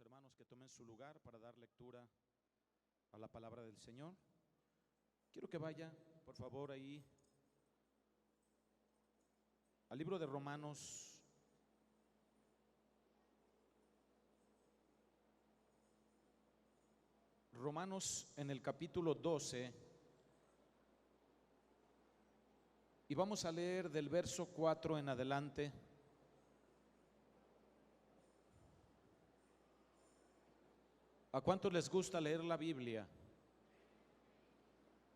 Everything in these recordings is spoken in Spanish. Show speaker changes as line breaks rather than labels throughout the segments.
hermanos que tomen su lugar para dar lectura a la palabra del Señor. Quiero que vaya, por favor, ahí al libro de Romanos. Romanos en el capítulo 12, y vamos a leer del verso 4 en adelante. ¿A cuántos les gusta leer la Biblia?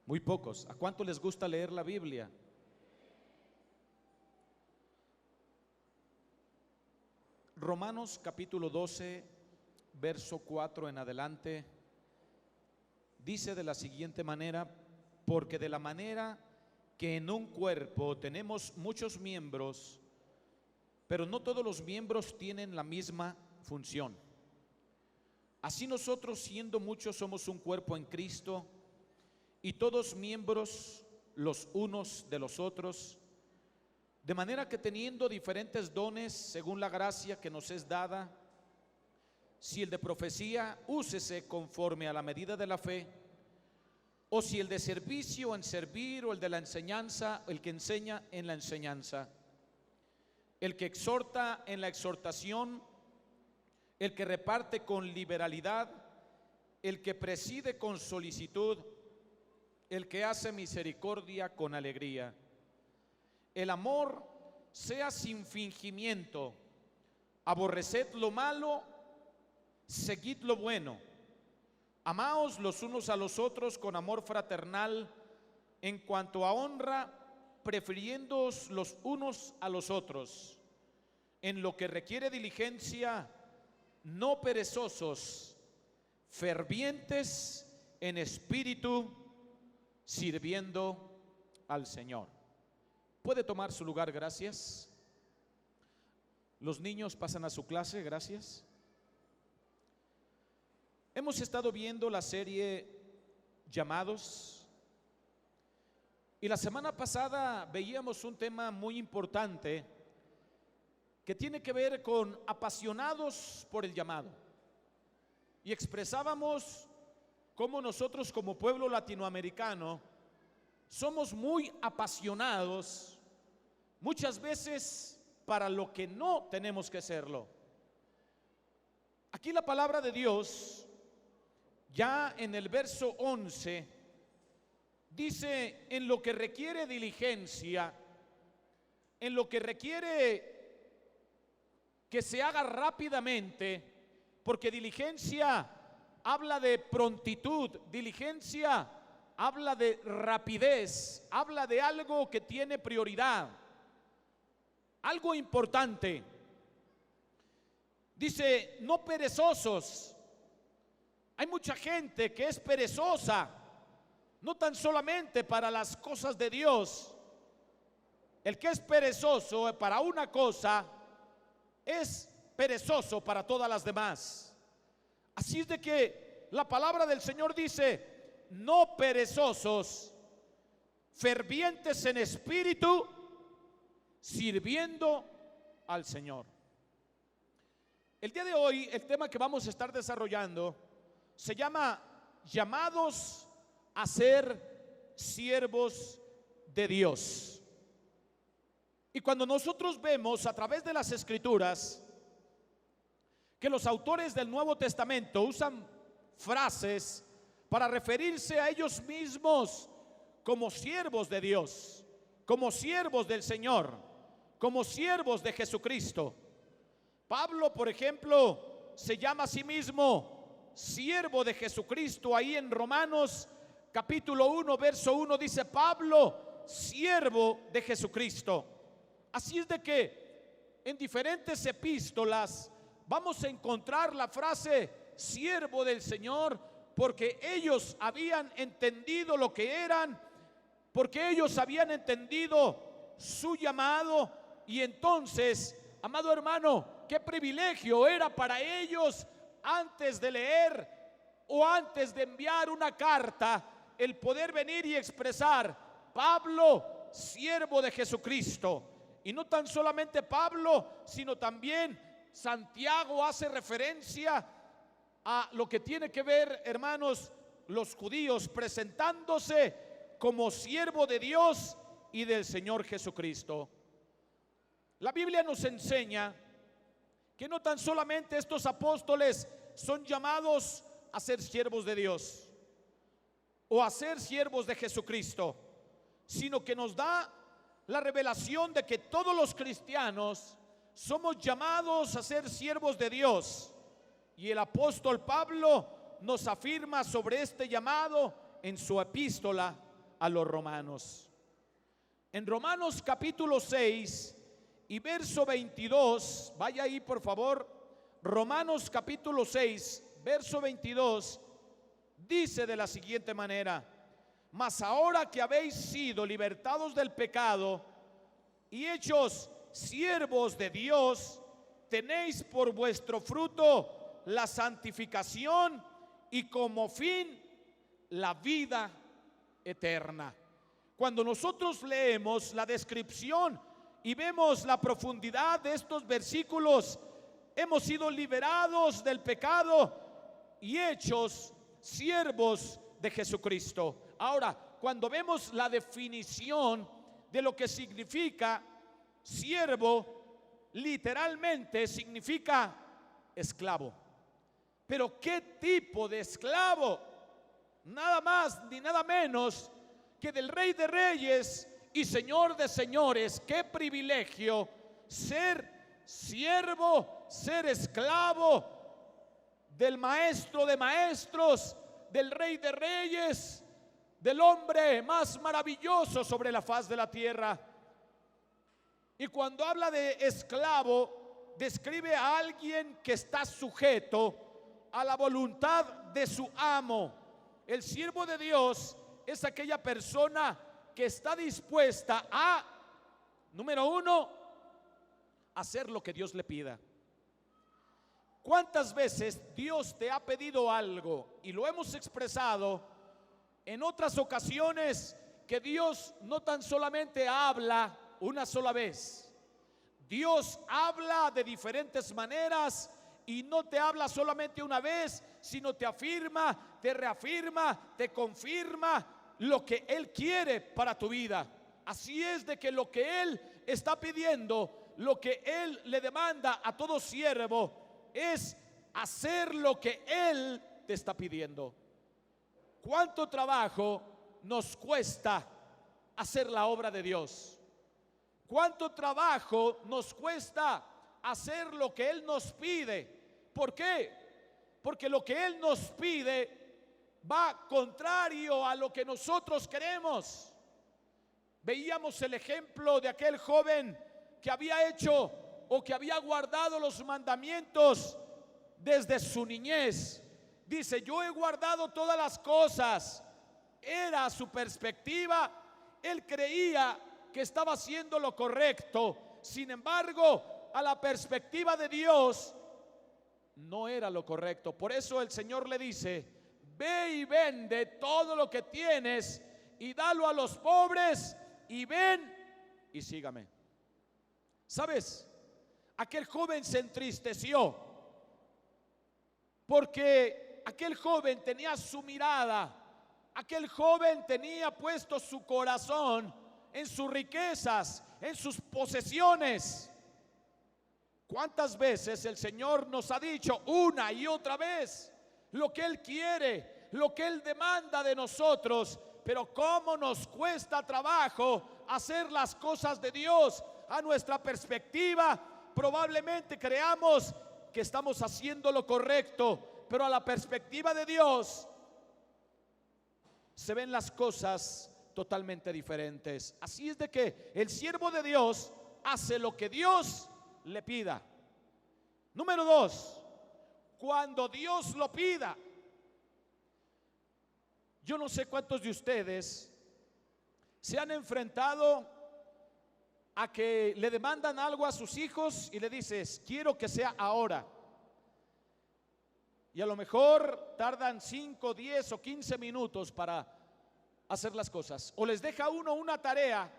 Muy pocos. ¿A cuántos les gusta leer la Biblia? Romanos capítulo 12, verso 4 en adelante, dice de la siguiente manera: porque de la manera que en un cuerpo tenemos muchos miembros, pero no todos los miembros tienen la misma función. Así nosotros, siendo muchos, somos un cuerpo en Cristo, y todos miembros los unos de los otros, de manera que teniendo diferentes dones según la gracia que nos es dada, si el de profecía, úsese conforme a la medida de la fe, o si el de servicio, en servir, o el de la enseñanza, el que enseña en la enseñanza, el que exhorta en la exhortación, el que reparte con liberalidad, el que preside con solicitud, el que hace misericordia con alegría. El amor sea sin fingimiento, aborreced lo malo, seguid lo bueno, amaos los unos a los otros con amor fraternal, en cuanto a honra, prefiriéndoos los unos a los otros, en lo que requiere diligencia, no perezosos, fervientes en espíritu, sirviendo al Señor. ¿Puede tomar su lugar? Gracias. Los niños pasan a su clase, gracias. Hemos estado viendo la serie Llamados, y la semana pasada veíamos un tema muy importante que tiene que ver con apasionados por el llamado, y expresábamos cómo nosotros como pueblo latinoamericano somos muy apasionados muchas veces para lo que no tenemos que serlo. Aquí la palabra de Dios, ya en el verso 11, dice: en lo que requiere diligencia, en lo que requiere que se haga rápidamente, porque diligencia habla de prontitud, diligencia habla de rapidez, habla de algo que tiene prioridad, algo importante. Dice: no perezosos. Hay mucha gente que es perezosa, no tan solamente para las cosas de Dios. El que es perezoso para una cosa es perezoso para todas las demás. Así es de que la palabra del Señor dice: no perezosos, fervientes en espíritu, sirviendo al Señor. El día de hoy, el tema que vamos a estar desarrollando se llama llamados a ser siervos de Dios. Y cuando nosotros vemos a través de las Escrituras que los autores del Nuevo Testamento usan frases para referirse a ellos mismos como siervos de Dios, como siervos del Señor, como siervos de Jesucristo. Pablo, por ejemplo, se llama a sí mismo siervo de Jesucristo. Ahí en Romanos capítulo 1, verso 1 dice: Pablo, siervo de Jesucristo. Así es de que en diferentes epístolas vamos a encontrar la frase siervo del Señor, porque ellos habían entendido lo que eran, porque ellos habían entendido su llamado. Y entonces, amado hermano, qué privilegio era para ellos, antes de leer o antes de enviar una carta, el poder venir y expresar: Pablo, siervo de Jesucristo. Y no tan solamente Pablo, sino también Santiago hace referencia a lo que tiene que ver, hermanos, los judíos presentándose como siervo de Dios y del Señor Jesucristo. La Biblia nos enseña que no tan solamente estos apóstoles son llamados a ser siervos de Dios o a ser siervos de Jesucristo, sino que nos da la revelación de que todos los cristianos somos llamados a ser siervos de Dios. Y el apóstol Pablo nos afirma sobre este llamado en su epístola a los romanos. En Romanos capítulo 6 y verso 22, vaya ahí por favor, Romanos capítulo 6, verso 22, dice de la siguiente manera: mas ahora que habéis sido libertados del pecado y hechos siervos de Dios, tenéis por vuestro fruto la santificación y como fin la vida eterna. Cuando nosotros leemos la descripción y vemos la profundidad de estos versículos, hemos sido liberados del pecado y hechos siervos de Jesucristo. Ahora, cuando vemos la definición de lo que significa siervo, literalmente significa esclavo. Pero ¿qué tipo de esclavo? Nada más ni nada menos que del Rey de Reyes y Señor de Señores. Qué privilegio ser siervo, ser esclavo del Maestro de Maestros, del Rey de Reyes, del hombre más maravilloso sobre la faz de la tierra. Y cuando habla de esclavo, describe a alguien que está sujeto a la voluntad de su amo. El siervo de Dios es aquella persona que está dispuesta a, número uno, hacer lo que Dios le pida. ¿Cuántas veces Dios te ha pedido algo y lo hemos expresado en otras ocasiones, que Dios no tan solamente habla una sola vez? Dios habla de diferentes maneras y no te habla solamente una vez, sino te afirma, te reafirma, te confirma lo que Él quiere para tu vida. Así es de que lo que Él está pidiendo, lo que Él le demanda a todo siervo, es hacer lo que Él te está pidiendo. ¿Cuánto trabajo nos cuesta hacer la obra de Dios? ¿Cuánto trabajo nos cuesta hacer lo que Él nos pide? ¿Por qué? Porque lo que Él nos pide va contrario a lo que nosotros queremos. Veíamos el ejemplo de aquel joven que había hecho o que había guardado los mandamientos desde su niñez. Dice: yo he guardado todas las cosas. Era su perspectiva. Él creía que estaba haciendo lo correcto. Sin embargo, a la perspectiva de Dios, no era lo correcto. Por eso el Señor le dice: ve y vende todo lo que tienes y dalo a los pobres y ven y sígame. ¿Sabes? Aquel joven se entristeció porque aquel joven tenía su mirada, aquel joven tenía puesto su corazón en sus riquezas, en sus posesiones. ¿Cuántas veces el Señor nos ha dicho una y otra vez lo que Él quiere, lo que Él demanda de nosotros? Pero cómo nos cuesta trabajo hacer las cosas de Dios. A nuestra perspectiva probablemente creamos que estamos haciendo lo correcto, pero a la perspectiva de Dios se ven las cosas totalmente diferentes. Así es de que el siervo de Dios hace lo que Dios le pida. Número dos, cuando Dios lo pida. Yo no sé cuántos de ustedes se han enfrentado a que le demandan algo a sus hijos y le dices: quiero que sea ahora. Y a lo mejor tardan 5, 10 o 15 minutos para hacer las cosas. O les deja uno una tarea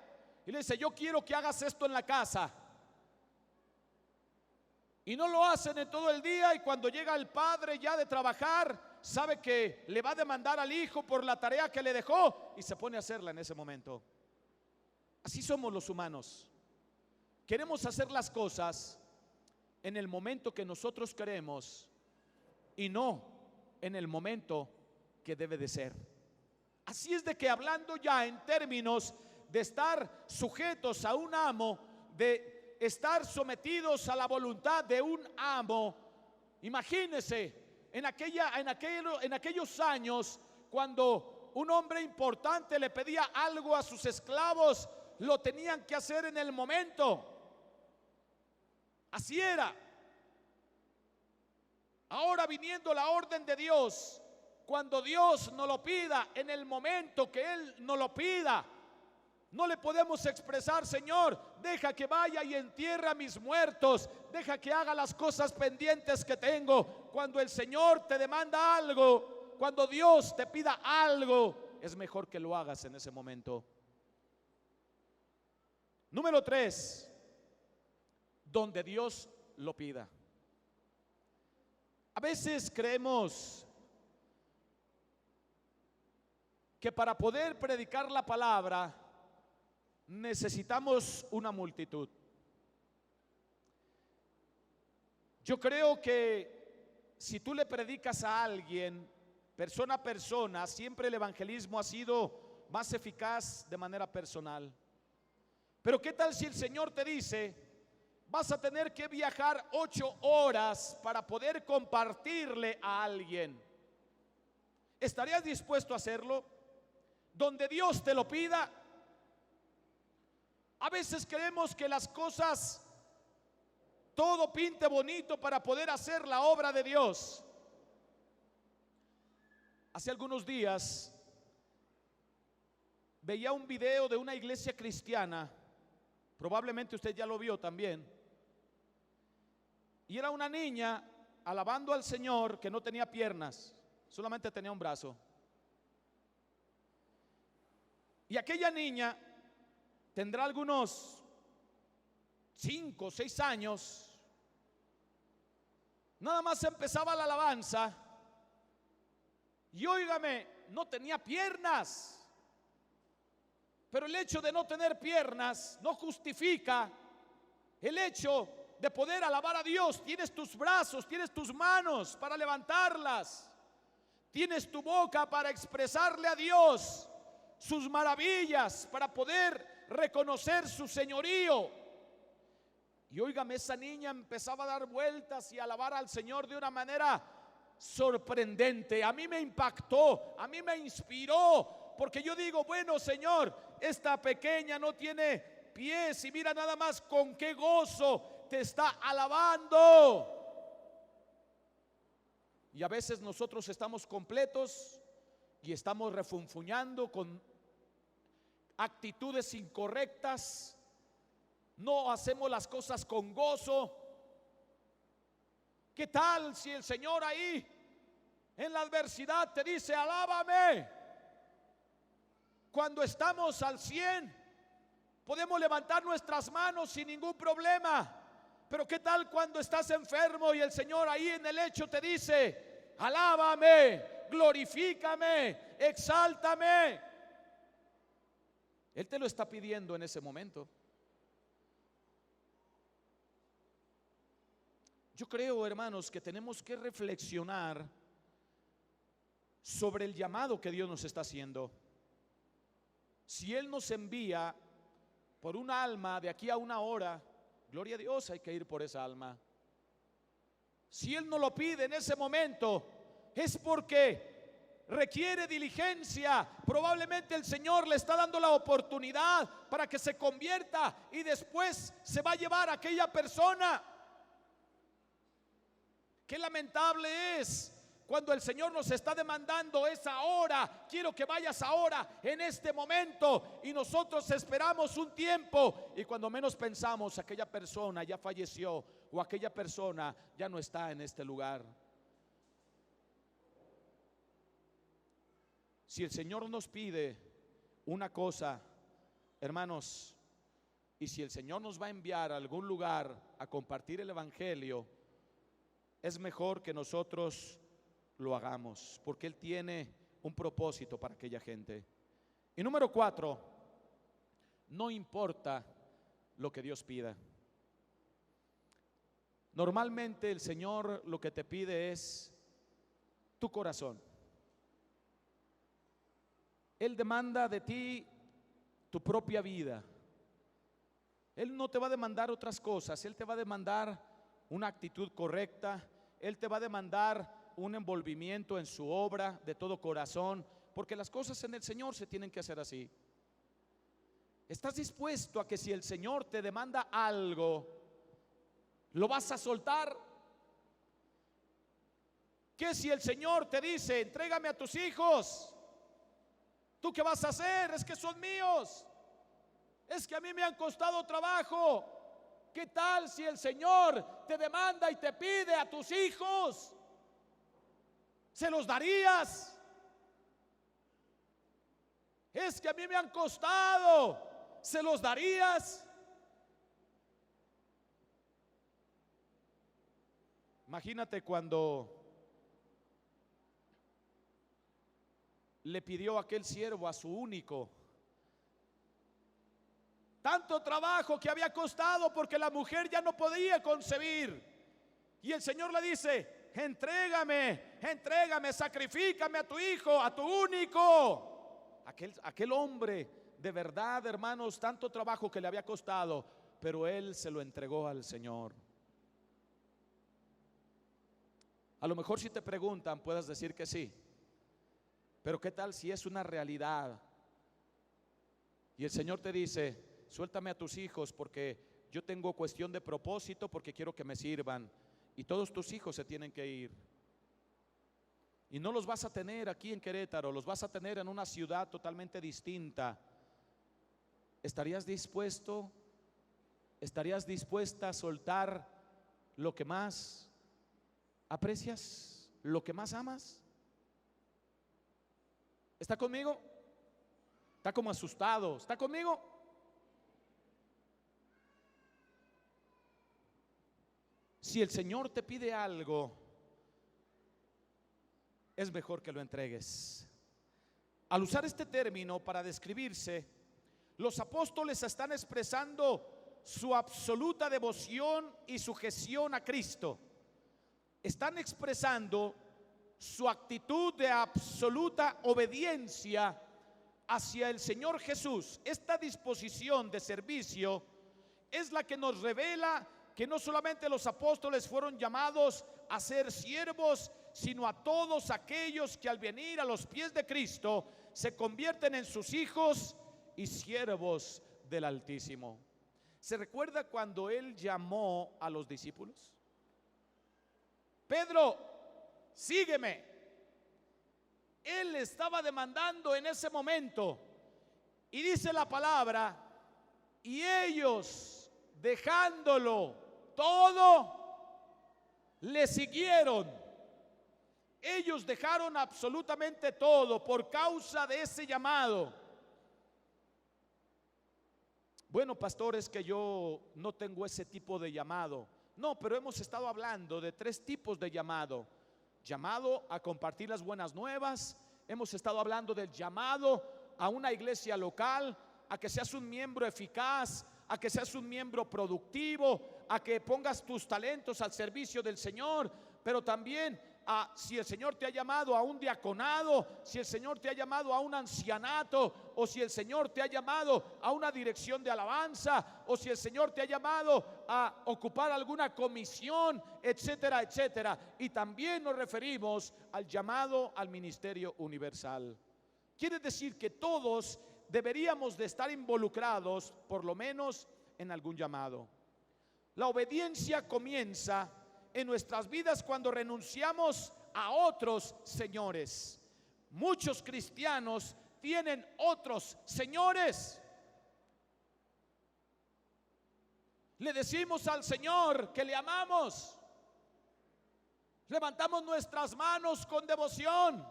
y le dice: yo quiero que hagas esto en la casa. Y no lo hacen en todo el día, y cuando llega el padre ya de trabajar, sabe que le va a demandar al hijo por la tarea que le dejó y se pone a hacerla en ese momento. Así somos los humanos. Queremos hacer las cosas en el momento que nosotros queremos y no en el momento que debe de ser. Así es de que, hablando ya en términos de estar sujetos a un amo, de estar sometidos a la voluntad de un amo, imagínese en aquellos años, cuando un hombre importante le pedía algo a sus esclavos, lo tenían que hacer en el momento. Así era. Ahora, viniendo la orden de Dios, cuando Dios nos lo pida, en el momento que Él nos lo pida, no le podemos expresar: Señor, deja que vaya y entierre a mis muertos, deja que haga las cosas pendientes que tengo. Cuando el Señor te demanda algo, cuando Dios te pida algo, es mejor que lo hagas en ese momento. Número 3, donde Dios lo pida. A veces creemos que para poder predicar la palabra necesitamos una multitud. Yo creo que si tú le predicas a alguien, persona a persona, siempre el evangelismo ha sido más eficaz de manera personal. Pero ¿qué tal si el Señor te dice: vas a tener que viajar 8 horas para poder compartirle a alguien? ¿Estarías dispuesto a hacerlo? Donde Dios te lo pida. A veces creemos que las cosas, todo pinte bonito para poder hacer la obra de Dios. Hace algunos días veía un video de una iglesia cristiana, probablemente usted ya lo vio también, y era una niña alabando al Señor que no tenía piernas, solamente tenía un brazo. Y aquella niña tendrá algunos 5 o 6 años. Nada más empezaba la alabanza y óigame, no tenía piernas. Pero el hecho de no tener piernas no justifica el hecho de poder alabar a Dios. Tienes tus brazos, tienes tus manos para levantarlas, tienes tu boca para expresarle a Dios sus maravillas, para poder reconocer su señorío. Y óigame, esa niña empezaba a dar vueltas y a alabar al Señor de una manera sorprendente. A mí me impactó, a mí me inspiró, porque yo digo: bueno, Señor, esta pequeña no tiene pies y mira nada más con qué gozo te está alabando. Y a veces nosotros estamos completos y estamos refunfuñando con actitudes incorrectas, no hacemos las cosas con gozo. ¿Qué tal si el Señor ahí en la adversidad te dice: alábame? Cuando estamos al 100 podemos levantar nuestras manos sin ningún problema. Pero ¿qué tal cuando estás enfermo y el Señor ahí en el lecho te dice: alábame, glorifícame, exáltame? Él te lo está pidiendo en ese momento. Yo creo, hermanos, que tenemos que reflexionar sobre el llamado que Dios nos está haciendo. Si Él nos envía por un alma de aquí a 1 hora, gloria a Dios, hay que ir por esa alma. Si Él nos lo pide en ese momento, es porque requiere diligencia. Probablemente el Señor le está dando la oportunidad para que se convierta y después se va a llevar a aquella persona. Qué lamentable es cuando el Señor nos está demandando: es ahora, quiero que vayas ahora, en este momento, y nosotros esperamos un tiempo y cuando menos pensamos aquella persona ya falleció o aquella persona ya no está en este lugar. Si el Señor nos pide una cosa, hermanos, Y si el Señor nos va a enviar a algún lugar a compartir el evangelio, es mejor que nosotros lo hagamos, porque Él tiene un propósito para aquella gente. Y número 4, no importa lo que Dios pida. Normalmente el Señor lo que te pide es tu corazón. Él demanda de ti tu propia vida. Él no te va a demandar otras cosas. Él te va a demandar una actitud correcta. Él te va a demandar un envolvimiento en su obra de todo corazón, porque las cosas en el Señor se tienen que hacer así. ¿Estás dispuesto a que si el Señor te demanda algo, lo vas a soltar? Que si el Señor te dice, entrégame a tus hijos, ¿tú qué vas a hacer? Es que son míos, es que a mí me han costado trabajo. ¿Qué tal si el Señor te demanda y te pide a tus hijos? ¿Se los darías? Es que a mí me han costado, ¿se los darías? Imagínate cuando le pidió aquel siervo a su único, tanto trabajo que había costado porque la mujer ya no podía concebir, y el Señor le dice, entrégame, sacrifícame a tu hijo, a tu único. Aquel hombre, de verdad, hermanos, tanto trabajo que le había costado, pero él se lo entregó al Señor. A lo mejor si te preguntan puedas decir que sí, pero ¿qué tal si es una realidad? Y el Señor te dice, suéltame a tus hijos porque yo tengo cuestión de propósito, porque quiero que me sirvan, y todos tus hijos se tienen que ir. Y no los vas a tener aquí en Querétaro, los vas a tener en una ciudad totalmente distinta. ¿Estarías dispuesto? ¿Estarías dispuesta a soltar lo que más aprecias, lo que más amas? ¿Está conmigo? Está como asustado. ¿Está conmigo? Si el Señor te pide algo, es mejor que lo entregues. Al usar este término para describirse, los apóstoles están expresando su absoluta devoción y sujeción a Cristo. Están expresando su actitud de absoluta obediencia hacia el Señor Jesús. Esta disposición de servicio es la que nos revela que no solamente los apóstoles fueron llamados a ser siervos, sino a todos aquellos que al venir a los pies de Cristo se convierten en sus hijos y siervos del Altísimo. ¿Se recuerda cuando Él llamó a los discípulos? Pedro, sígueme. Él le estaba demandando en ese momento, y dice la palabra, y ellos, dejándolo todo, le siguieron. Ellos dejaron absolutamente todo por causa de ese llamado. Bueno, pastor, es que yo no tengo ese tipo de llamado. No, pero hemos estado hablando de 3 tipos de llamado. Llamado a compartir las buenas nuevas. Hemos estado hablando del llamado a una iglesia local, a que seas un miembro eficaz, a que seas un miembro productivo, a que pongas tus talentos al servicio del Señor, pero también si el Señor te ha llamado a un diaconado, si el Señor te ha llamado a un ancianato, o si el Señor te ha llamado a una dirección de alabanza, o si el Señor te ha llamado a ocupar alguna comisión, etcétera, etcétera. Y también nos referimos al llamado al ministerio universal. Quiere decir que todos deberíamos de estar involucrados por lo menos en algún llamado. La obediencia comienza en nuestras vidas cuando renunciamos a otros señores. Muchos cristianos tienen otros señores. Le decimos al Señor que le amamos, levantamos nuestras manos con devoción,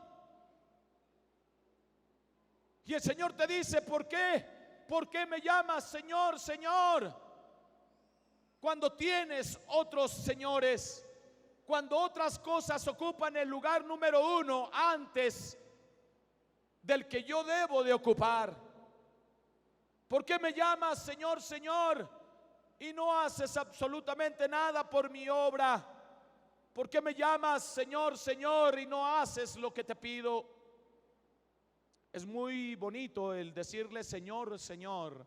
y el Señor te dice, ¿por qué ¿por qué me llamas Señor, Señor? Cuando tienes otros señores, cuando otras cosas ocupan el lugar número uno antes del que yo debo de ocupar. ¿Por qué me llamas Señor, Señor y no haces absolutamente nada por mi obra? ¿Por qué me llamas Señor, Señor y no haces lo que te pido? Es muy bonito el decirle Señor, Señor,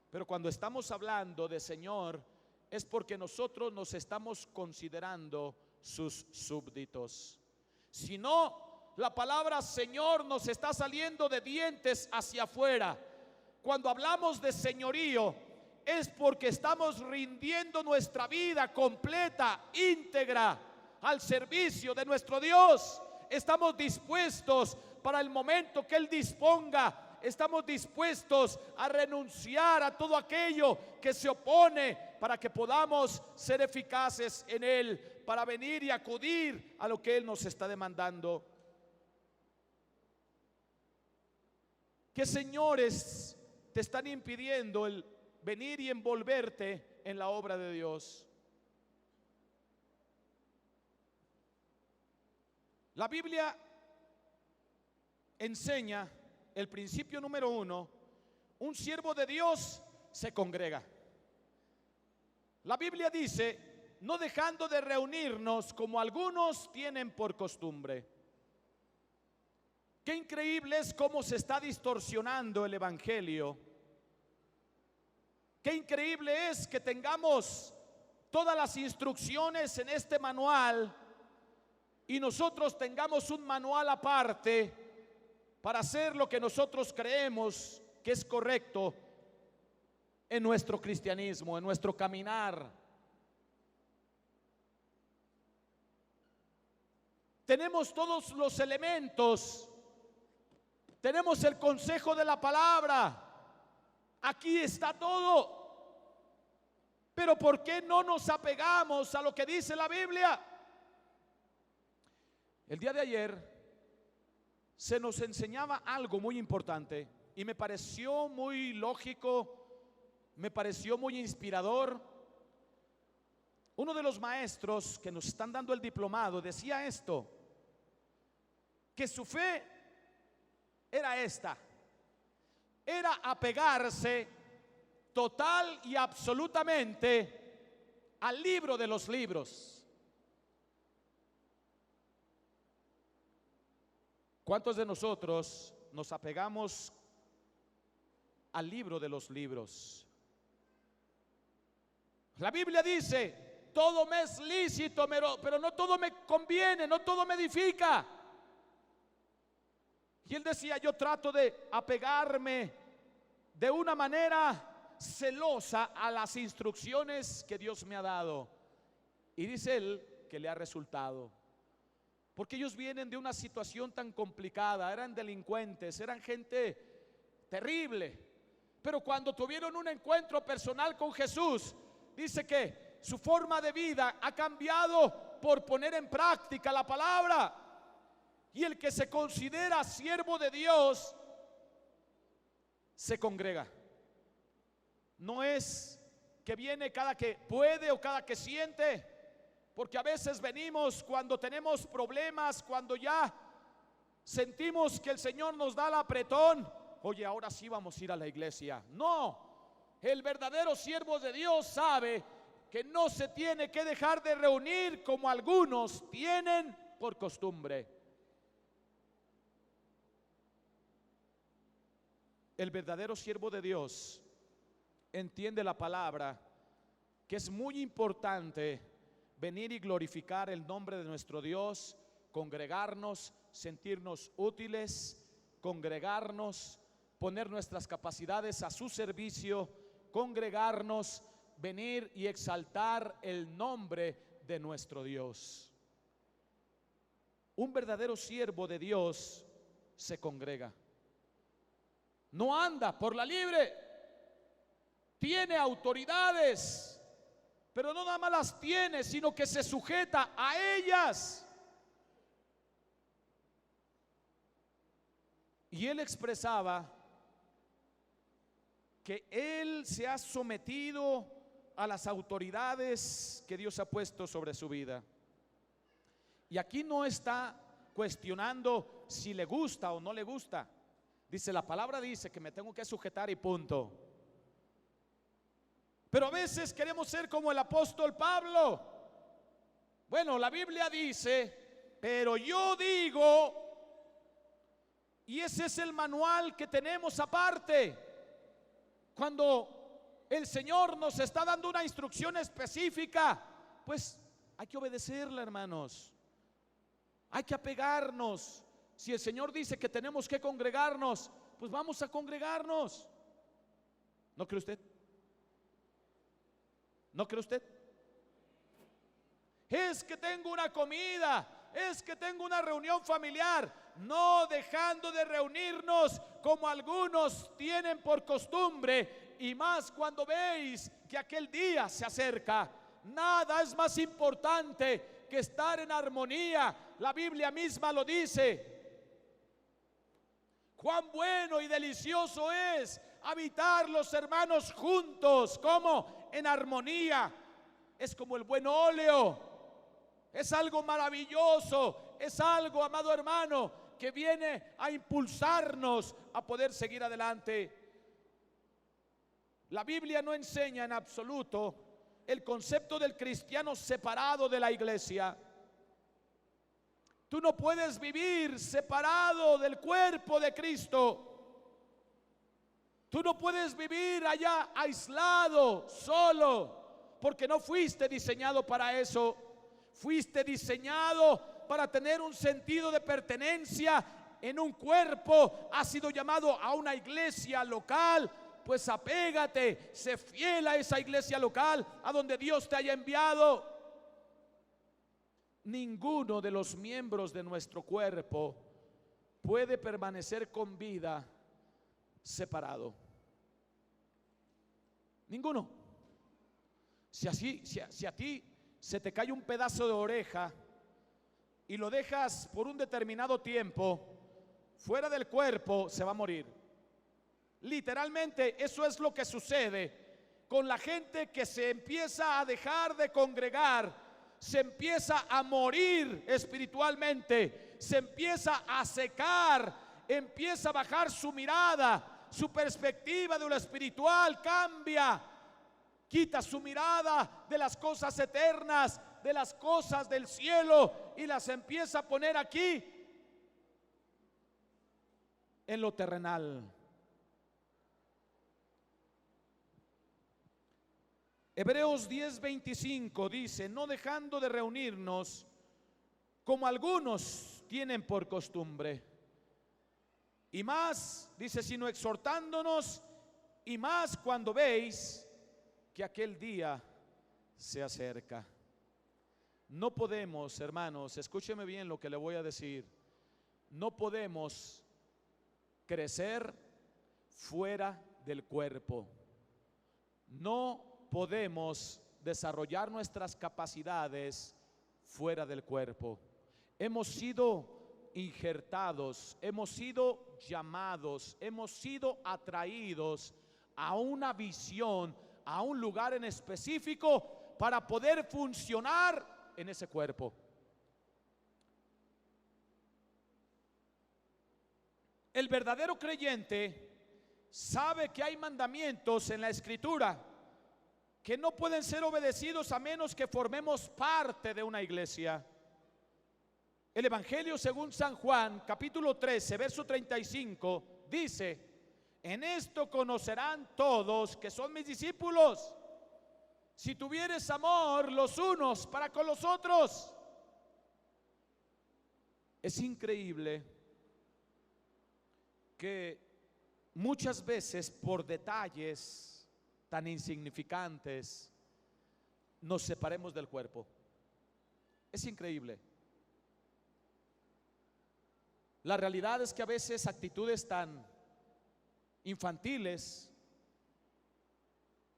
pero cuando estamos hablando de Señor es porque nosotros nos estamos considerando sus súbditos. Si no, la palabra Señor nos está saliendo de dientes hacia afuera. Cuando hablamos de señorío es porque estamos rindiendo nuestra vida completa, íntegra, al servicio de nuestro Dios. Estamos dispuestos para el momento que Él disponga. Estamos dispuestos a renunciar a todo aquello que se opone para que podamos ser eficaces en Él, para venir y acudir a lo que Él nos está demandando. ¿Qué señores te están impidiendo el venir y envolverte en la obra de Dios? La Biblia enseña el principio número 1: un siervo de Dios se congrega. La Biblia dice: no dejando de reunirnos como algunos tienen por costumbre. Qué increíble es cómo se está distorsionando el evangelio. Qué increíble es que tengamos todas las instrucciones en este manual y nosotros tengamos un manual aparte para hacer lo que nosotros creemos que es correcto en nuestro cristianismo, en nuestro caminar. Tenemos todos los elementos, tenemos el consejo de la palabra, aquí está todo, pero ¿por qué no nos apegamos a lo que dice la Biblia? El día de ayer se nos enseñaba algo muy importante y me pareció muy lógico, me pareció muy inspirador. Uno de los maestros que nos están dando el diplomado decía esto, que su fe era esta: era apegarse total y absolutamente al libro de los libros. ¿Cuántos de nosotros nos apegamos al libro de los libros? La Biblia dice: todo me es lícito, pero no todo me conviene, no todo me edifica. Y él decía: yo trato de apegarme de una manera celosa a las instrucciones que Dios me ha dado. Y dice él que le ha resultado. Porque ellos vienen de una situación tan complicada, eran delincuentes, eran gente terrible. Pero cuando tuvieron un encuentro personal con Jesús, dice que su forma de vida ha cambiado por poner en práctica la palabra. Y el que se considera siervo de Dios se congrega. No es que viene cada que puede o cada que siente, porque a veces venimos cuando tenemos problemas, cuando ya sentimos que el Señor nos da el apretón. Oye, ahora sí vamos a ir a la iglesia. No, el verdadero siervo de Dios sabe que no se tiene que dejar de reunir como algunos tienen por costumbre. El verdadero siervo de Dios entiende la palabra, que es muy importante venir y glorificar el nombre de nuestro Dios, congregarnos, sentirnos útiles, congregarnos, poner nuestras capacidades a su servicio, congregarnos, venir y exaltar el nombre de nuestro Dios. Un verdadero siervo de Dios se congrega. No anda por la libre, tiene autoridades, pero no nada más las tiene, sino que se sujeta a ellas. Y él expresaba que él se ha sometido a las autoridades que Dios ha puesto sobre su vida. Y aquí no está cuestionando si le gusta o no le gusta. Dice, la palabra dice que me tengo que sujetar y punto. Pero a veces queremos ser como el apóstol Pablo. Bueno, la Biblia dice, pero yo digo, y ese es el manual que tenemos aparte. Cuando el Señor nos está dando una instrucción específica, pues hay que obedecerla, hermanos. Hay que apegarnos. Si el Señor dice que tenemos que congregarnos, pues vamos a congregarnos. ¿No cree usted? ¿No cree usted? Es que tengo una comida, es que tengo una reunión familiar. No dejando de reunirnos como algunos tienen por costumbre, y más cuando veis que aquel día se acerca. Nada es más importante que estar en armonía. La Biblia misma lo dice. Cuán bueno y delicioso es habitar los hermanos juntos, como en armonía. Es como el buen óleo. Es algo maravilloso. Es algo, amado hermano, que viene a impulsarnos a poder seguir adelante. La Biblia no enseña en absoluto el concepto del cristiano separado de la iglesia. Tú no puedes vivir separado del cuerpo de Cristo. Tú no puedes vivir allá aislado, solo, porque no fuiste diseñado para eso. Fuiste diseñado para tener un sentido de pertenencia en un cuerpo. Has sido llamado a una iglesia local. Pues apégate, sé fiel a esa iglesia local, a donde Dios te haya enviado. Ninguno de los miembros de nuestro cuerpo puede permanecer con vida separado. Ninguno. Si a ti se te cae un pedazo de oreja y lo dejas por un determinado tiempo fuera del cuerpo, se va a morir. Literalmente eso es lo que sucede con la gente que se empieza a dejar de congregar, se empieza a morir espiritualmente, se empieza a secar, empieza a bajar su mirada, su perspectiva de lo espiritual cambia, quita su mirada de las cosas eternas, de las cosas del cielo, y las empieza a poner aquí en lo terrenal. Hebreos 10:25 dice, no dejando de reunirnos como algunos tienen por costumbre, y más, dice, sino exhortándonos, y más cuando veis que aquel día se acerca. No podemos, hermanos, escúcheme bien lo que le voy a decir, no podemos crecer fuera del cuerpo. No podemos desarrollar nuestras capacidades fuera del cuerpo. Hemos sido injertados, hemos sido llamados, hemos sido atraídos a una visión, a un lugar en específico para poder funcionar en ese cuerpo. El verdadero creyente sabe que hay mandamientos en la Escritura que no pueden ser obedecidos a menos que formemos parte de una iglesia. El Evangelio según San Juan, capítulo 13, verso 35, dice, en esto conocerán todos que son mis discípulos, si tuvieres amor los unos para con los otros. Es increíble que muchas veces por detalles tan insignificantes nos separemos del cuerpo. Es increíble. La realidad es que a veces actitudes tan infantiles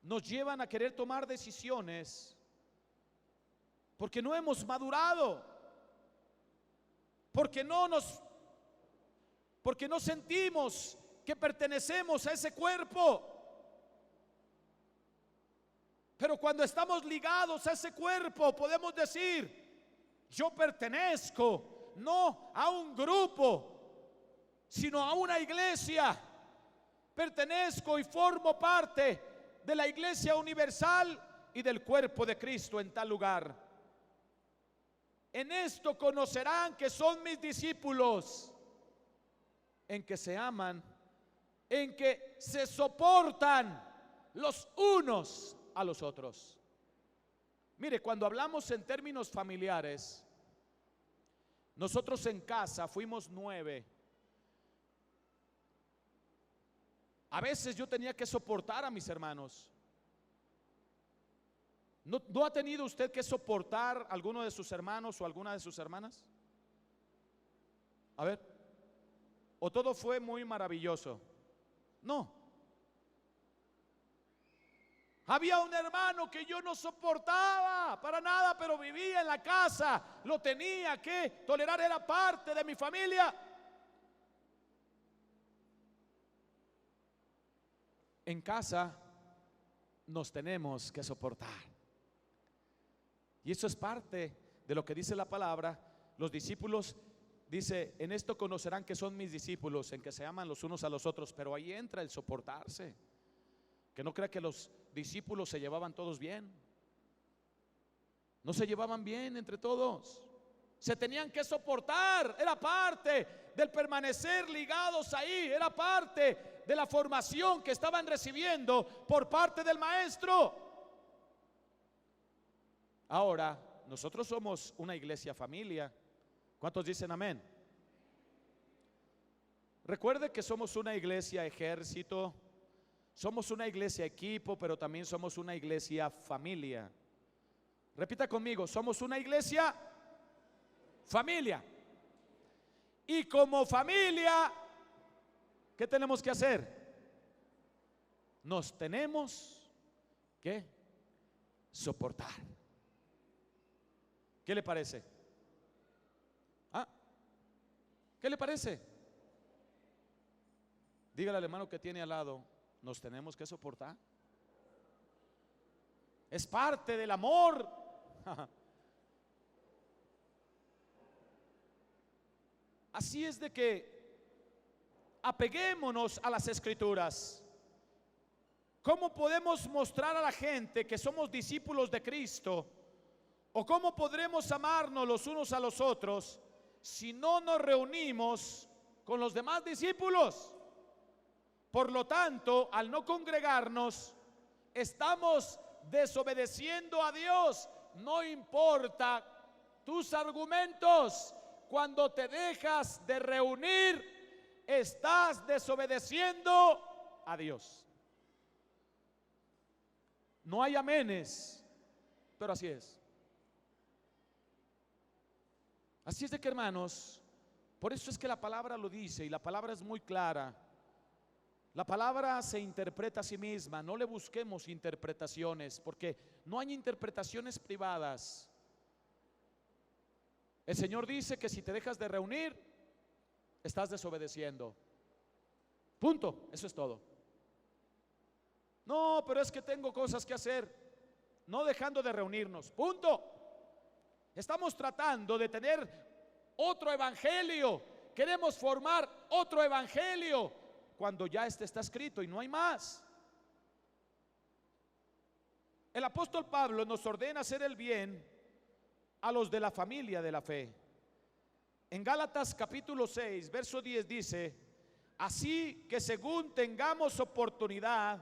nos llevan a querer tomar decisiones porque no hemos madurado, porque no sentimos que pertenecemos a ese cuerpo. Pero cuando estamos ligados a ese cuerpo, podemos decir: yo pertenezco no a un grupo, sino a una iglesia. Pertenezco y formo parte de la iglesia universal y del cuerpo de Cristo en tal lugar. En esto conocerán que son mis discípulos, en que se aman, en que se soportan los unos a los otros. Mire, cuando hablamos en términos familiares, nosotros en casa fuimos 9. A veces yo tenía que soportar a mis hermanos. ¿No ha tenido usted que soportar a alguno de sus hermanos o alguna de sus hermanas? A ver, ¿o todo fue muy maravilloso? No. Había un hermano que yo no soportaba para nada, pero vivía en la casa, lo tenía que tolerar, era parte de mi familia. En casa nos tenemos que soportar. Y eso es parte de lo que dice la palabra. Los discípulos, dice: en esto conocerán que son mis discípulos, en que se aman los unos a los otros. Pero ahí entra el soportarse. Que no crea que los discípulos se llevaban todos bien. No se llevaban bien entre todos. Se tenían que soportar. Era parte del permanecer ligados ahí. Era parte de la formación que estaban recibiendo por parte del maestro. Ahora, nosotros somos una iglesia familia. ¿Cuántos dicen amén? Recuerde que somos una iglesia ejército, somos una iglesia equipo, pero también somos una iglesia familia. Repita conmigo: somos una iglesia familia. Y como familia, ¿qué tenemos que hacer? Nos tenemos que soportar. ¿Qué le parece? ¿Ah? ¿Qué le parece? Dígale al hermano que tiene al lado: nos tenemos que soportar. Es parte del amor. Así es de que apeguémonos a las escrituras. ¿Cómo podemos mostrar a la gente que somos discípulos de Cristo? ¿O cómo podremos amarnos los unos a los otros si no nos reunimos con los demás discípulos? Por lo tanto, al no congregarnos, estamos desobedeciendo a Dios. No importa tus argumentos, cuando te dejas de reunir, estás desobedeciendo a Dios. No hay amenes, pero así es. Así es de que, hermanos, por eso es que la palabra lo dice, y la palabra es muy clara. La palabra se interpreta a sí misma. No le busquemos interpretaciones, porque no hay interpretaciones privadas. El Señor dice que si te dejas de reunir, estás desobedeciendo. Punto, eso es todo. No, pero es que tengo cosas que hacer. No dejando de reunirnos, punto. Estamos tratando de tener otro evangelio. Queremos formar otro evangelio cuando ya este está escrito y no hay más. El apóstol Pablo nos ordena hacer el bien a los de la familia de la fe. En Gálatas capítulo 6, verso 10 dice: así que según tengamos oportunidad,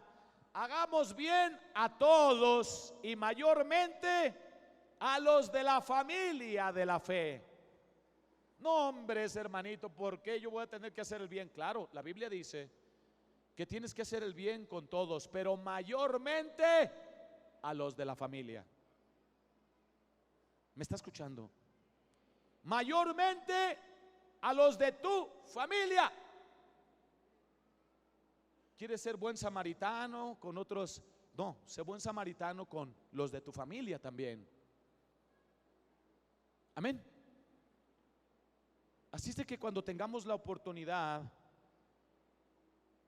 hagamos bien a todos y mayormente a los de la familia de la fe. No, hombres, hermanito, ¿por qué yo voy a tener que hacer el bien? Claro, la Biblia dice que tienes que hacer el bien con todos, pero mayormente a los de la familia. ¿Me está escuchando? Mayormente a los de tu familia. ¿Quieres ser buen samaritano con otros? No, sé buen samaritano con los de tu familia también. Amén. Así es de que cuando tengamos la oportunidad,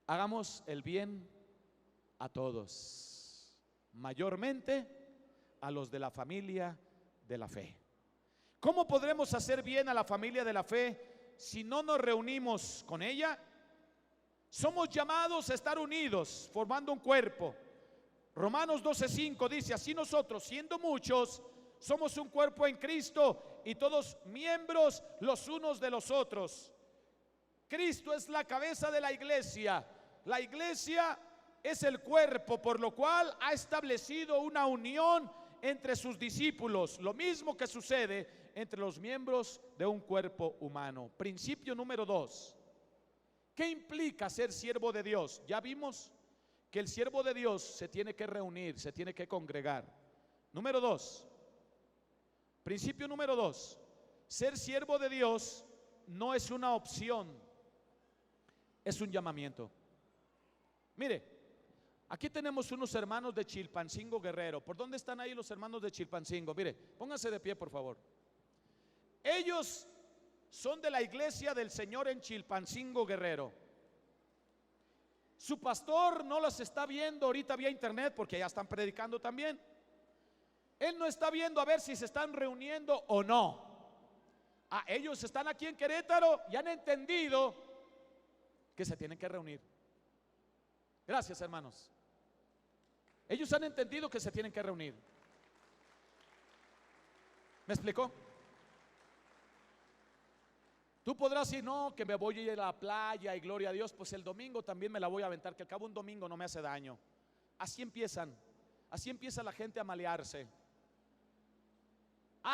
hagamos el bien a todos. mayormente a los de la familia de la fe. ¿Cómo podremos hacer bien a la familia de la fe si no nos reunimos con ella? Somos llamados a estar unidos, formando un cuerpo. Romanos 12:5 dice: así nosotros, siendo muchos, somos un cuerpo en Cristo y todos miembros los unos de los otros. Cristo es la cabeza de la iglesia. La iglesia es el cuerpo, por lo cual ha establecido una unión entre sus discípulos. Lo mismo que sucede entre los miembros de un cuerpo humano. Principio número 2. ¿Qué implica ser siervo de Dios? Ya vimos que el siervo de Dios se tiene que reunir, se tiene que congregar. Número 2. Principio número 2. Ser siervo de Dios no es una opción, es un llamamiento. Mire, aquí tenemos unos hermanos de Chilpancingo, Guerrero. ¿Por dónde están ahí los hermanos de Chilpancingo? Mire, pónganse de pie, por favor. Ellos son de la iglesia del Señor en Chilpancingo, Guerrero. Su pastor no los está viendo ahorita vía internet porque ya están predicando también. Él no está viendo a ver si se están reuniendo o no. Ellos están aquí en Querétaro y han entendido que se tienen que reunir. Gracias, hermanos. Ellos han entendido que se tienen que reunir. ¿Me explicó? Tú podrás decir: no, que me voy a ir a la playa y gloria a Dios. Pues el domingo también me la voy a aventar, que al cabo un domingo no me hace daño. Así empieza la gente a malearse.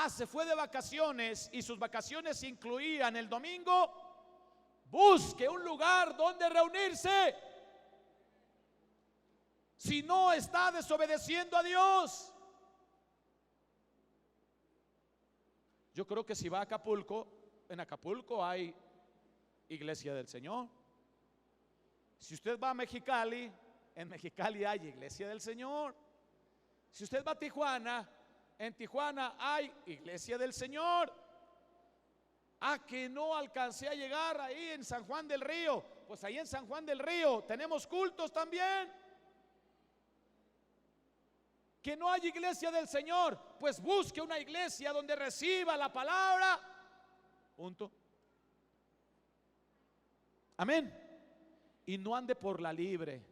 Se fue de vacaciones y sus vacaciones incluían el domingo. Busque un lugar donde reunirse. Si no, está desobedeciendo a Dios. Yo creo que si va a Acapulco, en Acapulco hay iglesia del Señor. Si usted va a Mexicali, en Mexicali hay iglesia del Señor. Si usted va a Tijuana, en Tijuana hay iglesia del Señor. Que no alcancé a llegar ahí en San Juan del Río. Pues ahí en San Juan del Río tenemos cultos también. Que no hay iglesia del Señor, pues busque una iglesia donde reciba la palabra. Punto. Amén. Y no ande por la libre.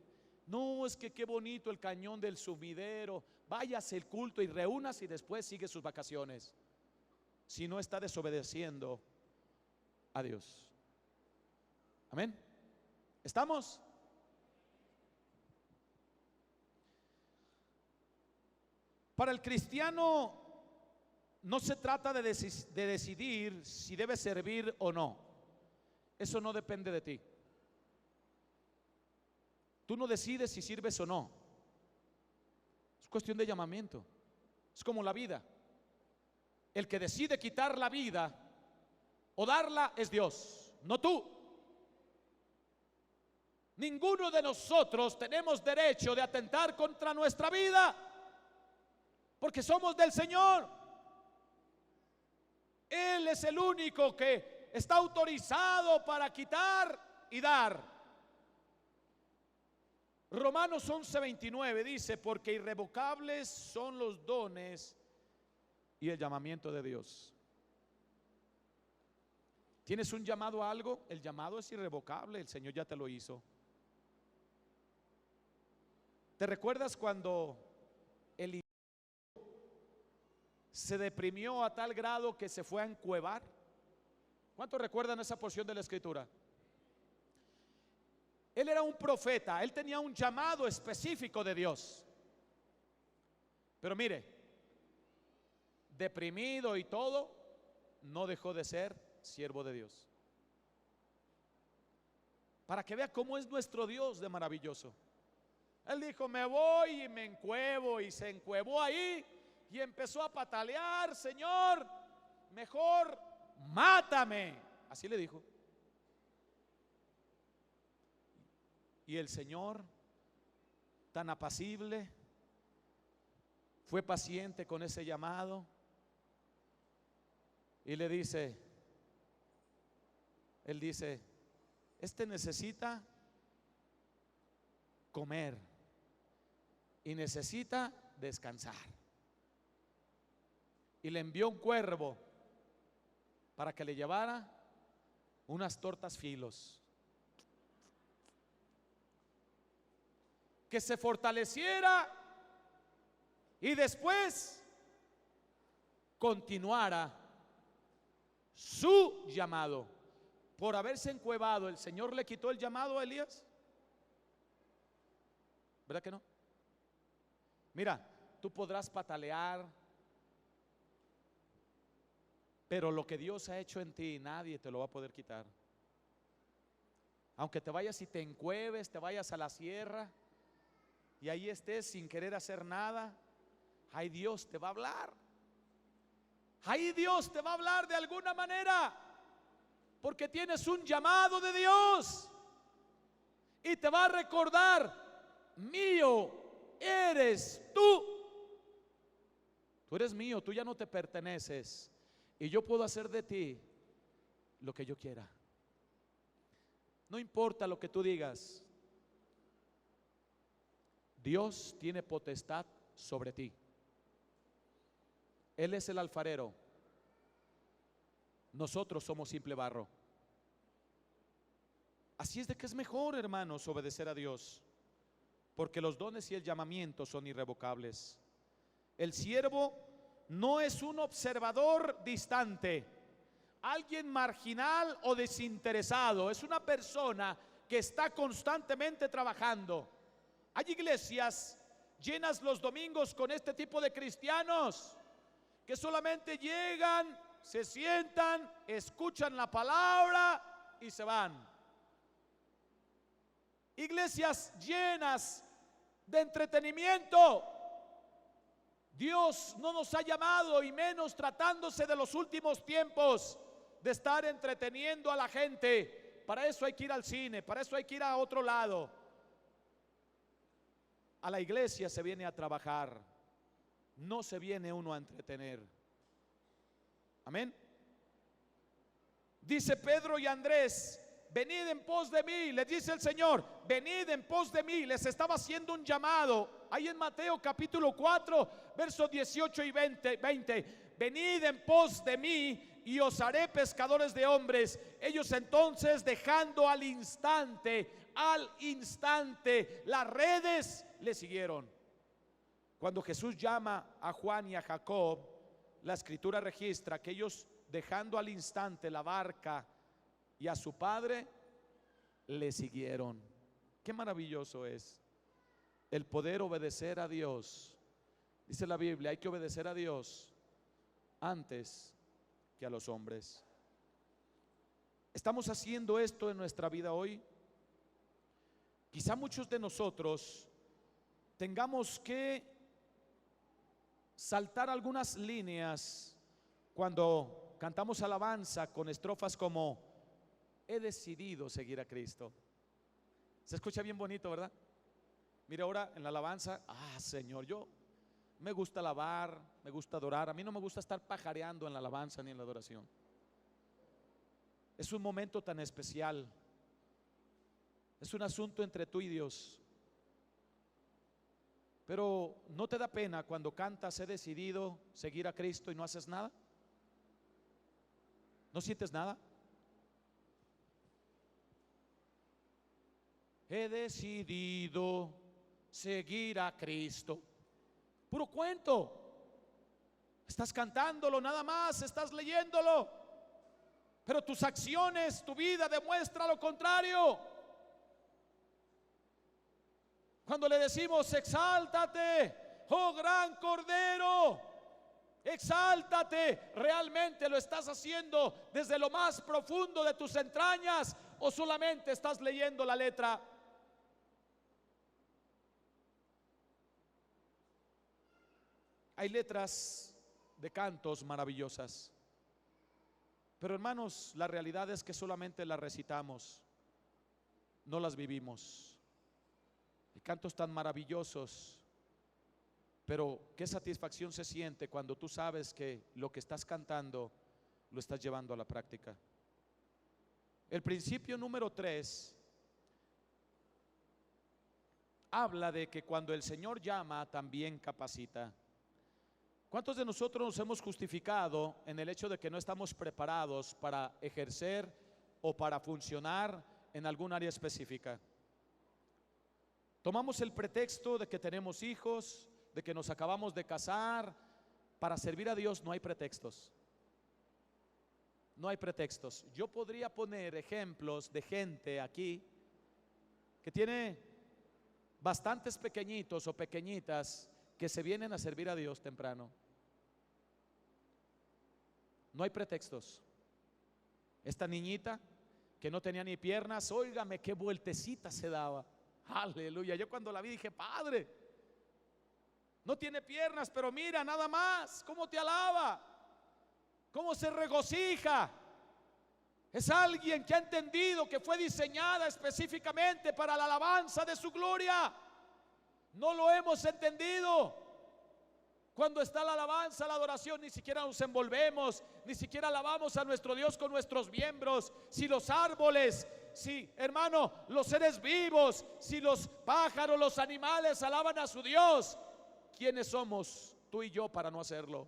No, es que qué bonito el cañón del sumidero. Váyase el culto y reúnase y después sigue sus vacaciones. Si no, está desobedeciendo a Dios. Amén. ¿Estamos? Para el cristiano no se trata de decidir si debe servir o no. Eso no depende de ti. Tú no decides si sirves o no. Es cuestión de llamamiento. Es como la vida. El que decide quitar la vida o darla es Dios, no tú. Ninguno de nosotros tenemos derecho de atentar contra nuestra vida, porque somos del Señor. Él es el único que está autorizado para quitar y dar. Romanos 11:29 dice: porque irrevocables son los dones y el llamamiento de Dios. ¿Tienes un llamado a algo? El llamado es irrevocable, el Señor ya te lo hizo. ¿Te recuerdas cuando Eliseo se deprimió a tal grado que se fue a encuevar? ¿Cuántos recuerdan esa porción de la Escritura? Él era un profeta, él tenía un llamado específico de Dios. Pero mire, deprimido y todo, no dejó de ser siervo de Dios. Para que vea cómo es nuestro Dios de maravilloso. Él dijo: me voy y me encuevo, y se encuevó ahí y empezó a patalear: Señor, mejor mátame. Así le dijo. Y el Señor, tan apacible, fue paciente con ese llamado y le dice, él dice: este necesita comer, y necesita descansar. Y le envió un cuervo para que le llevara unas tortas filos, que se fortaleciera y después continuara su llamado. Por haberse encuevado, ¿el Señor le quitó el llamado a Elías? ¿Verdad que no? Mira, tú podrás patalear, pero lo que Dios ha hecho en ti, nadie te lo va a poder quitar. Aunque te vayas y te encueves, te vayas a la sierra y ahí estés sin querer hacer nada, ahí Dios te va a hablar. Ahí Dios te va a hablar de alguna manera, porque tienes un llamado de Dios y te va a recordar: mío eres tú. Tú eres mío, tú ya no te perteneces y yo puedo hacer de ti lo que yo quiera. No importa lo que tú digas, Dios tiene potestad sobre ti. Él es el alfarero, nosotros somos simple barro. Así es de que es mejor, hermanos, obedecer a Dios, porque los dones y el llamamiento son irrevocables. El siervo no es un observador distante, alguien marginal o desinteresado. Es una persona que está constantemente trabajando. Hay iglesias llenas los domingos con este tipo de cristianos que solamente llegan, se sientan, escuchan la palabra y se van. Iglesias llenas de entretenimiento. Dios no nos ha llamado, y menos tratándose de los últimos tiempos, de estar entreteniendo a la gente. Para eso hay que ir al cine, para eso hay que ir a otro lado. A la iglesia se viene a trabajar, no se viene uno a entretener. Amén. Dice Pedro y Andrés: venid en pos de mí. Les dice el Señor: venid en pos de mí. Les estaba haciendo un llamado. Ahí en Mateo capítulo 4 versos 18 y 20. Venid en pos de mí y os haré pescadores de hombres. Ellos entonces, dejando al instante las redes, le siguieron. Cuando Jesús llama a Juan y a Jacob, la escritura registra que ellos, dejando al instante la barca y a su padre, le siguieron. Qué maravilloso es el poder obedecer a Dios. Dice la Biblia: hay que obedecer a Dios antes que a los hombres. ¿Estamos haciendo esto en nuestra vida hoy? Quizá muchos de nosotros tengamos que saltar algunas líneas cuando cantamos alabanza con estrofas como: he decidido seguir a Cristo. Se escucha bien bonito, ¿verdad? Mira, ahora en la alabanza: Señor, yo me gusta alabar, me gusta adorar. A mí no me gusta estar pajareando en la alabanza ni en la adoración. Es un momento tan especial. Es un asunto entre tú y Dios. Pero ¿no te da pena cuando cantas: he decidido seguir a Cristo, y no haces nada? ¿No sientes nada? He decidido seguir a Cristo. Puro cuento. Estás cantándolo nada más, estás leyéndolo, pero tus acciones, tu vida demuestra lo contrario. Cuando le decimos: exáltate, oh gran Cordero, exáltate, ¿realmente lo estás haciendo desde lo más profundo de tus entrañas o solamente estás leyendo la letra? Hay letras de cantos maravillosas, pero hermanos, la realidad es que solamente las recitamos, no las vivimos. Hay cantos tan maravillosos, pero qué satisfacción se siente cuando tú sabes que lo que estás cantando lo estás llevando a la práctica. El principio número 3 habla de que cuando el Señor llama, también capacita. ¿Cuántos de nosotros nos hemos justificado en el hecho de que no estamos preparados para ejercer o para funcionar en algún área específica? Tomamos el pretexto de que tenemos hijos, de que nos acabamos de casar. Para servir a Dios no hay pretextos. No hay pretextos. Yo podría poner ejemplos de gente aquí que tiene bastantes pequeñitos o pequeñitas que se vienen a servir a Dios temprano. No hay pretextos. Esta niñita que no tenía ni piernas, óigame qué vueltecita se daba. Aleluya. Yo cuando la vi dije, Padre, no tiene piernas, pero mira nada más cómo te alaba, cómo se regocija. Es alguien que ha entendido que fue diseñada específicamente para la alabanza de su gloria. No lo hemos entendido. Cuando está la alabanza, la adoración, ni siquiera nos envolvemos, ni siquiera alabamos a nuestro Dios con nuestros miembros. Si los árboles, si, hermano, los seres vivos, si los pájaros, los animales alaban a su Dios, ¿quiénes somos tú y yo para no hacerlo?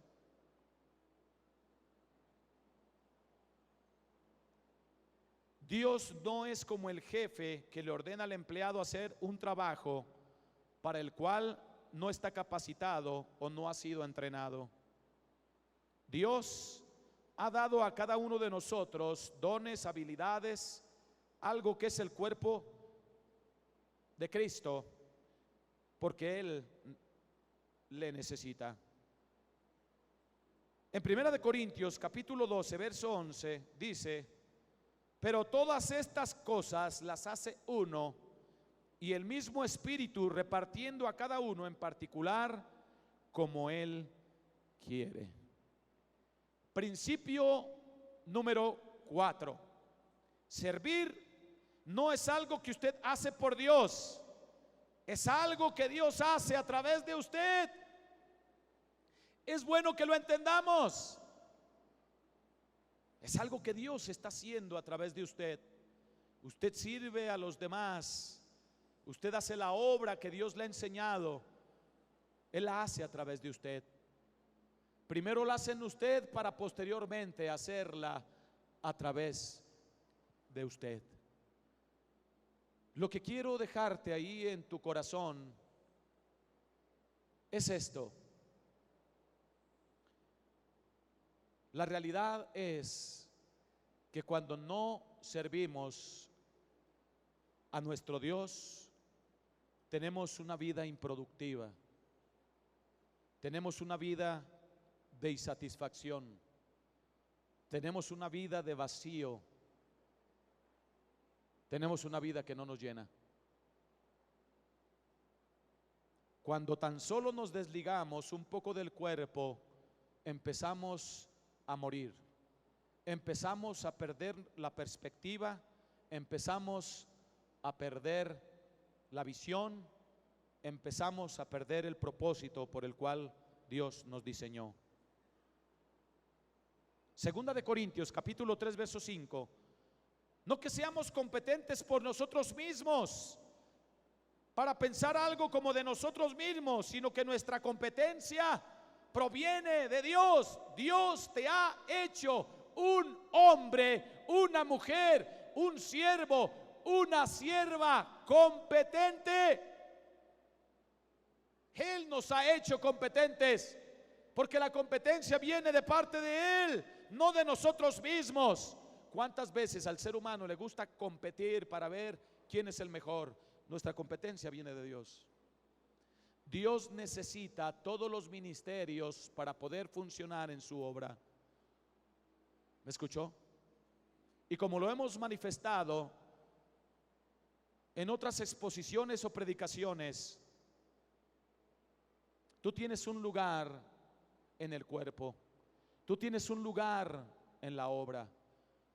Dios no es como el jefe que le ordena al empleado hacer un trabajo para el cual no está capacitado o no ha sido entrenado. Dios ha dado a cada uno de nosotros dones, habilidades, algo que es el cuerpo de Cristo, porque Él le necesita. En 1 Corintios capítulo 12 verso 11 dice: pero todas estas cosas las hace uno, y el mismo Espíritu, repartiendo a cada uno en particular como Él quiere. Principio número 4: servir no es algo que usted hace por Dios, es algo que Dios hace a través de usted. Es bueno que lo entendamos. Es algo que Dios está haciendo a través de usted. Usted sirve a los demás. Usted hace la obra que Dios le ha enseñado. Él la hace a través de usted. Primero la hace en usted para posteriormente hacerla a través de usted. Lo que quiero dejarte ahí en tu corazón es esto. La realidad es que cuando no servimos a nuestro Dios, tenemos una vida improductiva, tenemos una vida de insatisfacción, tenemos una vida de vacío, tenemos una vida que no nos llena. Cuando tan solo nos desligamos un poco del cuerpo, empezamos a morir, empezamos a perder la perspectiva, empezamos a perder la visión, empezamos a perder el propósito por el cual Dios nos diseñó. Segunda de Corintios capítulo 3 verso 5: no que seamos competentes por nosotros mismos para pensar algo como de nosotros mismos, sino que nuestra competencia proviene de Dios. Dios te ha hecho un hombre, una mujer, un siervo, una sierva competente. Él nos ha hecho competentes, porque la competencia viene de parte de Él, no de nosotros mismos. ¿Cuántas veces al ser humano le gusta competir para ver quién es el mejor? Nuestra competencia viene de Dios. Dios necesita todos los ministerios para poder funcionar en su obra. ¿Me escuchó? Y como lo hemos manifestado en otras exposiciones o predicaciones, tú tienes un lugar en el cuerpo, tú tienes un lugar en la obra,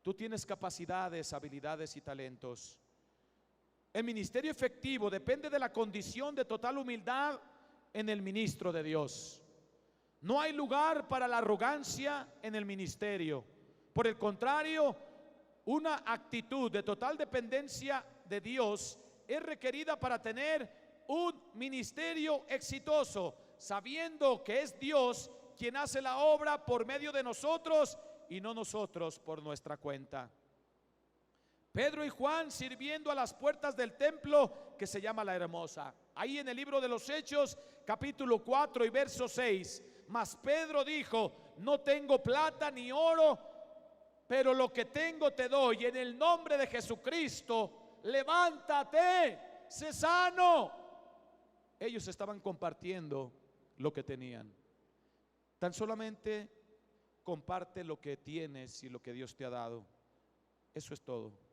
tú tienes capacidades, habilidades y talentos. El ministerio efectivo depende de la condición de total humildad en el ministro de Dios. No hay lugar para la arrogancia en el ministerio. Por el contrario, una actitud de total dependencia de Dios es requerida para tener un ministerio exitoso, sabiendo que es Dios quien hace la obra por medio de nosotros y no nosotros por nuestra cuenta. Pedro y Juan sirviendo a las puertas del templo que se llama La Hermosa. Ahí en el libro de los Hechos, capítulo 4 y verso 6. Mas Pedro dijo: no tengo plata ni oro, pero lo que tengo te doy. En el nombre de Jesucristo, levántate, sé sano. Ellos estaban compartiendo lo que tenían. Tan solamente comparte lo que tienes y lo que Dios te ha dado. Eso es todo.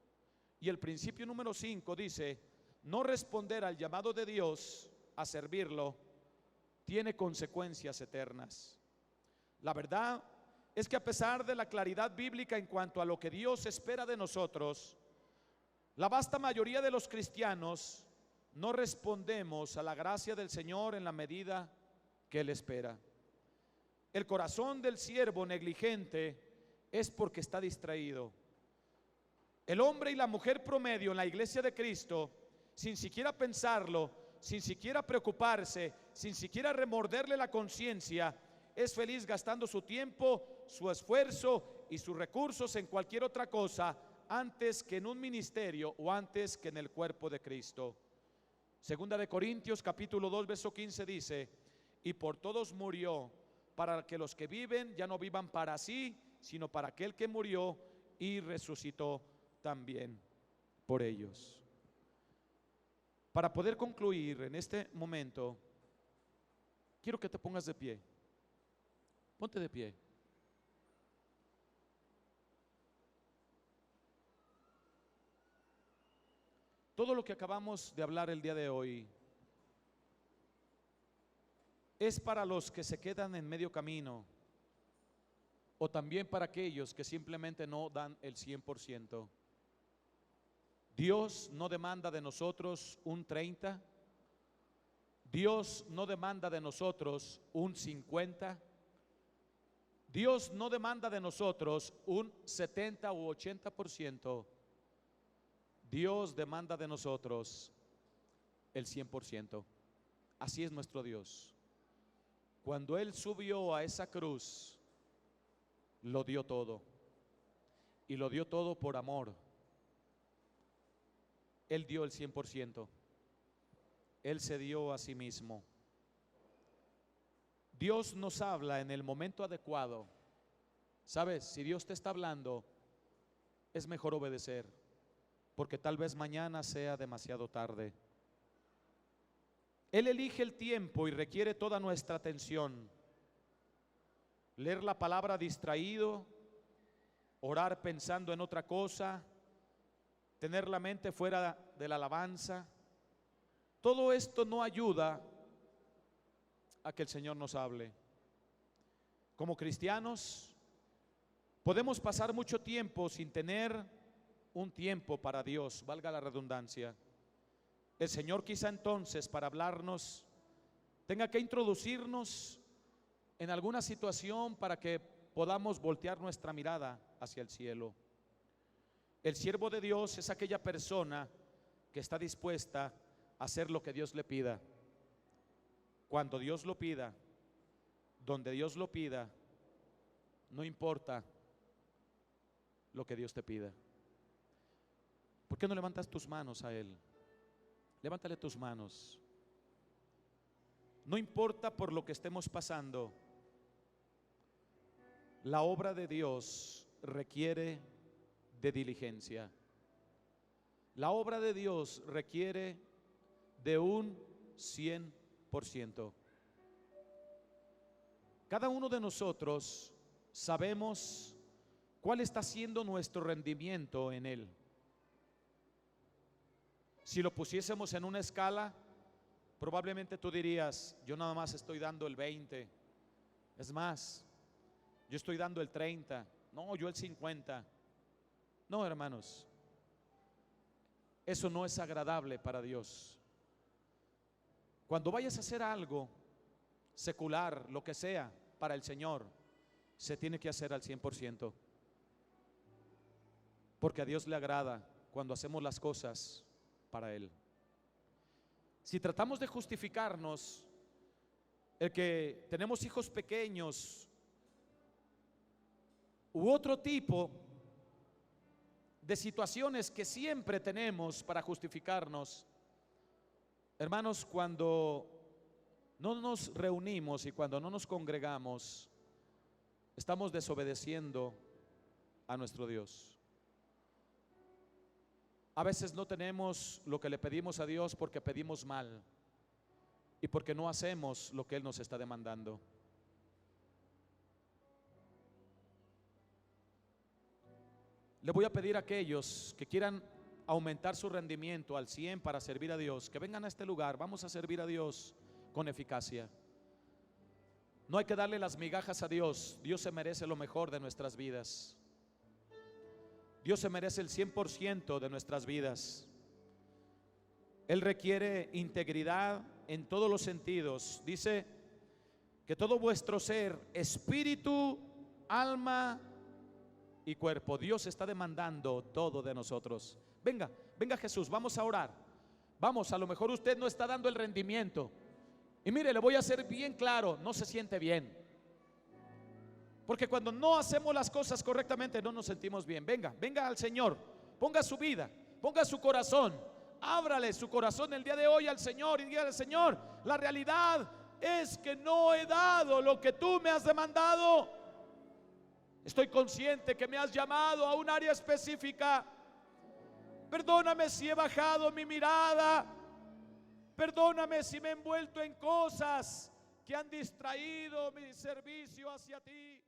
Y el principio número 5 dice: no responder al llamado de Dios a servirlo tiene consecuencias eternas. La verdad es que a pesar de la claridad bíblica en cuanto a lo que Dios espera de nosotros, la vasta mayoría de los cristianos no respondemos a la gracia del Señor en la medida que Él espera. El corazón del siervo negligente es porque está distraído. El hombre y la mujer promedio en la iglesia de Cristo, sin siquiera pensarlo, sin siquiera preocuparse, sin siquiera remorderle la conciencia, es feliz gastando su tiempo, su esfuerzo y sus recursos en cualquier otra cosa antes que en un ministerio o antes que en el cuerpo de Cristo. Segunda de Corintios capítulo 2 verso 15 dice: y por todos murió, para que los que viven ya no vivan para sí, sino para aquel que murió y resucitó también por ellos. Para poder concluir en este momento, quiero que te pongas de pie. Ponte de pie. Todo lo que acabamos de hablar el día de hoy es para los que se quedan en medio camino, o también para aquellos que simplemente no dan el 100%. Dios no demanda de nosotros un 30%, Dios no demanda de nosotros un 50%, Dios no demanda de nosotros un 70 u 80%, Dios demanda de nosotros el 100%. Así es nuestro Dios. Cuando Él subió a esa cruz, lo dio todo, y lo dio todo por amor. Él dio el 100%. Él se dio a sí mismo. Dios nos habla en el momento adecuado. ¿Sabes? Si Dios te está hablando, es mejor obedecer, porque tal vez mañana sea demasiado tarde. Él elige el tiempo y requiere toda nuestra atención. Leer la palabra distraído, orar pensando en otra cosa, tener la mente fuera de la alabanza, todo esto no ayuda a que el Señor nos hable. Como cristianos podemos pasar mucho tiempo sin tener un tiempo para Dios, valga la redundancia. El Señor quizá entonces, para hablarnos, tenga que introducirnos en alguna situación para que podamos voltear nuestra mirada hacia el cielo. El siervo de Dios es aquella persona que está dispuesta a hacer lo que Dios le pida, cuando Dios lo pida, donde Dios lo pida, no importa lo que Dios te pida. ¿Por qué no levantas tus manos a Él? Levántale tus manos. No importa por lo que estemos pasando, la obra de Dios requiere de diligencia. La obra de Dios requiere de un 100%. Cada uno de nosotros sabemos cuál está siendo nuestro rendimiento en Él. Si lo pusiésemos en una escala, probablemente tú dirías: yo nada más estoy dando el 20. Es más, yo estoy dando el 30. No, yo el 50. No, hermanos, eso no es agradable para Dios. Cuando vayas a hacer algo secular, lo que sea, para el Señor, se tiene que hacer al 100%. Porque a Dios le agrada cuando hacemos las cosas para Él. Si tratamos de justificarnos, el que tenemos hijos pequeños u otro tipo de situaciones que siempre tenemos para justificarnos, hermanos, cuando no nos reunimos y cuando no nos congregamos, estamos desobedeciendo a nuestro Dios. A veces no tenemos lo que le pedimos a Dios porque pedimos mal y porque no hacemos lo que Él nos está demandando. Le voy a pedir a aquellos que quieran aumentar su rendimiento al 100 para servir a Dios, que vengan a este lugar. Vamos a servir a Dios con eficacia. No hay que darle las migajas a Dios. Dios se merece lo mejor de nuestras vidas. Dios se merece el 100% de nuestras vidas. Él requiere integridad en todos los sentidos. Dice que todo vuestro ser, espíritu, alma y cuerpo. Dios está demandando todo de nosotros. Venga, venga Jesús, vamos a orar. Vamos, a lo mejor usted no está dando el rendimiento. Y mire, le voy a hacer bien claro, no se siente bien. Porque cuando no hacemos las cosas correctamente no nos sentimos bien. Venga, venga al Señor, ponga su vida, ponga su corazón, ábrale su corazón el día de hoy al Señor y dígale: Señor, la realidad es que no he dado lo que tú me has demandado. Estoy consciente que me has llamado a un área específica. Perdóname si he bajado mi mirada. Perdóname si me he envuelto en cosas que han distraído mi servicio hacia ti.